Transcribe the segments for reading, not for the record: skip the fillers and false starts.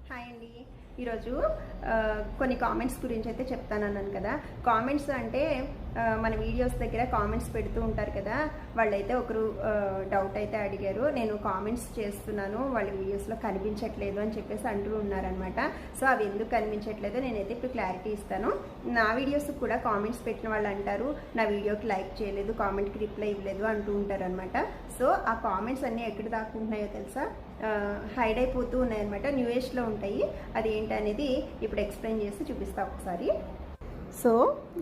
Hi అండి. ఈరోజు కొన్ని కామెంట్స్ గురించి అయితే చెప్తానన్నాను కదా. కామెంట్స్ అంటే మన వీడియోస్ దగ్గర కామెంట్స్ పెడుతూ ఉంటారు కదా. వాళ్ళైతే ఒకరు డౌట్ అయితే అడిగారు, నేను కామెంట్స్ చేస్తున్నాను వాళ్ళ వీడియోస్లో కనిపించట్లేదు అని చెప్పేసి అంటూ ఉన్నారనమాట. సో అవి ఎందుకు కనిపించట్లేదో నేనైతే ఇప్పుడు క్లారిటీ ఇస్తాను. నా వీడియోస్ కూడా కామెంట్స్ పెట్టిన వాళ్ళు అంటారు, నా వీడియోకి లైక్ చేయలేదు, కామెంట్కి రిప్లై ఇవ్వలేదు అంటూ ఉంటారనమాట. సో ఆ కామెంట్స్ అన్నీ ఎక్కడ దాక్కుంటున్నాయో తెలుసా? హైడ్ అయిపోతూ ఉన్నాయన్నమాట. న్యూ ఏజ్లో ఉంటాయి. అది ఏంటనేది ఇప్పుడు ఎక్స్ప్లెయిన్ చేసి చూపిస్తా ఒకసారి. సో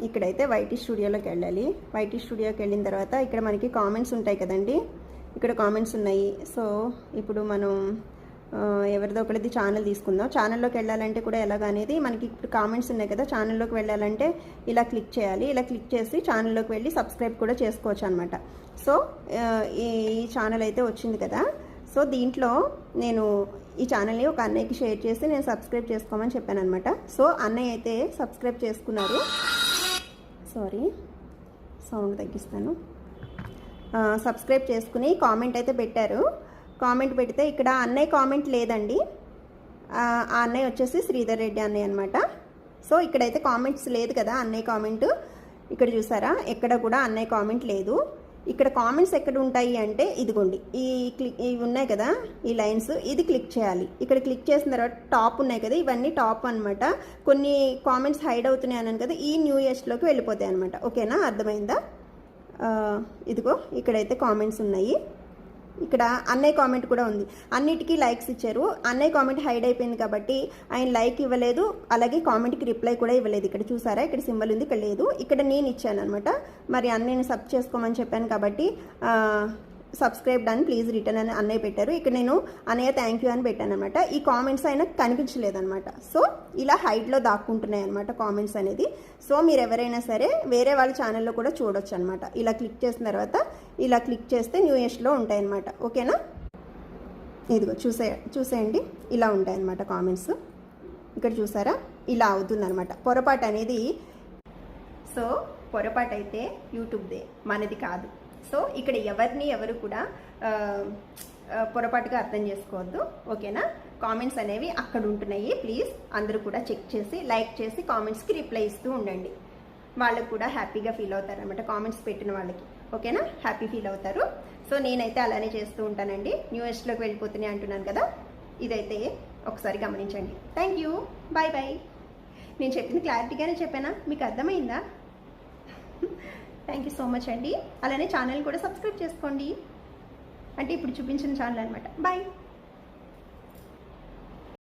ఇక్కడైతే వైటీ స్టూడియోలోకి వెళ్ళాలి. వైటీ స్టూడియోకి వెళ్ళిన తర్వాత ఇక్కడ మనకి కామెంట్స్ ఉంటాయి కదండి, ఇక్కడ కామెంట్స్ ఉన్నాయి. సో ఇప్పుడు మనం ఎవరిదో ఒకటిది ఛానల్ తీసుకుందాం. ఛానల్లోకి వెళ్ళాలంటే కూడా ఎలాగనేది మనకి ఇప్పుడు కామెంట్స్ ఉన్నాయి కదా, ఛానల్లోకి వెళ్ళాలంటే ఇలా క్లిక్ చేయాలి. ఇలా క్లిక్ చేసి ఛానల్లోకి వెళ్ళి సబ్స్క్రైబ్ కూడా చేసుకోవచ్చు అనమాట. సో ఈ ఛానల్ అయితే వచ్చింది కదా. సో దీంట్లో నేను ఈ ఛానల్ని ఒక అన్నయ్యకి షేర్ చేసి నేను సబ్స్క్రైబ్ చేసుకోమని చెప్పాను అనమాట. సో అన్నయ్య అయితే సబ్స్క్రైబ్ చేసుకున్నారు. సారీ, సౌండ్ తగ్గిస్తాను. సబ్స్క్రైబ్ చేసుకుని కామెంట్ అయితే పెట్టారు. కామెంట్ పెడితే ఇక్కడ అన్నయ్య కామెంట్ లేదండి. ఆ అన్నయ్య వచ్చేసి శ్రీధర్ రెడ్డి అన్నయ్య అనమాట. సో ఇక్కడైతే కామెంట్స్ లేదు కదా, అన్నయ్య కామెంట్ ఇక్కడ చూసారా, ఎక్కడ కూడా అన్నయ్య కామెంట్ లేదు. ఇక్కడ కామెంట్స్ ఎక్కడ ఉంటాయి అంటే ఇదిగోండి, ఇవి ఉన్నాయి కదా ఈ లైన్స్, ఇది క్లిక్ చేయాలి. ఇక్కడ క్లిక్ చేసిన తర్వాత టాప్ ఉన్నాయి కదా, ఇవన్నీ టాప్ అనమాట. కొన్ని కామెంట్స్ హైడ్ అవుతున్నాయి అన్నాను కదా, ఈ న్యూ ఇయర్స్లోకి వెళ్ళిపోతాయి అనమాట. ఓకేనా, అర్థమైందా? ఇదిగో ఇక్కడైతే కామెంట్స్ ఉన్నాయి. ఇక్కడ అన్నయ్య కామెంట్ కూడా ఉంది. అన్నిటికీ లైక్స్ ఇచ్చారు. అన్నయ్య కామెంట్ హైడ్ అయిపోయింది కాబట్టి ఆయన లైక్ ఇవ్వలేదు, అలాగే కామెంట్కి రిప్లై కూడా ఇవ్వలేదు. ఇక్కడ చూసారా, ఇక్కడ సింబల్ ఉంది, ఇక్కడ లేదు. ఇక్కడ నేను ఇచ్చాను అనమాట. మరి అన్నయ్యని సబ్ చేసుకోమని చెప్పాను కాబట్టి సబ్స్క్రైబ్ అని ప్లీజ్ రిటర్న్ అని అన్నయ్య పెట్టారు. ఇక్కడ నేను అన్నయ్య థ్యాంక్ యూ అని పెట్టాను అనమాట. ఈ కామెంట్స్ అయినా కనిపించలేదన్నమాట. సో ఇలా హైడ్లో దాక్కుంటున్నాయి అనమాట కామెంట్స్ అనేది. సో మీరు ఎవరైనా సరే వేరే వాళ్ళ ఛానల్లో కూడా చూడొచ్చు అనమాట. ఇలా క్లిక్ చేసిన తర్వాత ఇలా క్లిక్ చేస్తే న్యూ ఇయర్స్లో ఉంటాయి అనమాట. ఓకేనా, ఇదిగో చూసేయండి, ఇలా ఉంటాయి అనమాట కామెంట్స్. ఇక్కడ చూసారా, ఇలా అవుతుందన్నమాట. పొరపాటు అనేది, సో పొరపాటు అయితే యూట్యూబ్దే, మనది కాదు. సో ఇక్కడ ఎవరు కూడా పొరపాటుగా అర్థం చేసుకోవద్దు. ఓకేనా, కామెంట్స్ అనేవి అక్కడ ఉంటున్నాయి. ప్లీజ్ అందరూ కూడా చెక్ చేసి లైక్ చేసి కామెంట్స్కి రిప్లై ఇస్తూ ఉండండి. వాళ్ళకు కూడా హ్యాపీగా ఫీల్ అవుతారు అనమాట. కామెంట్స్ పెట్టిన వాళ్ళకి ఓకేనా, హ్యాపీ ఫీల్ అవుతారు. సో నేనైతే అలానే చేస్తూ ఉంటానండి. న్యూ ఇయర్స్లోకి వెళ్ళిపోతున్నాయి అంటున్నాను కదా, ఇదైతే ఒకసారి గమనించండి. Thank you, bye bye. నేను చెప్పింది క్లారిటీగానే చెప్పానా, మీకు అర్థమైందా? థ్యాంక్ యూ సో మచ్ అండి. అలానే ఛానల్ కూడా సబ్స్క్రైబ్ చేసుకోండి. అంటే ఇప్పుడు చూపించిన ఛానల్ అనమాట. బాయ్.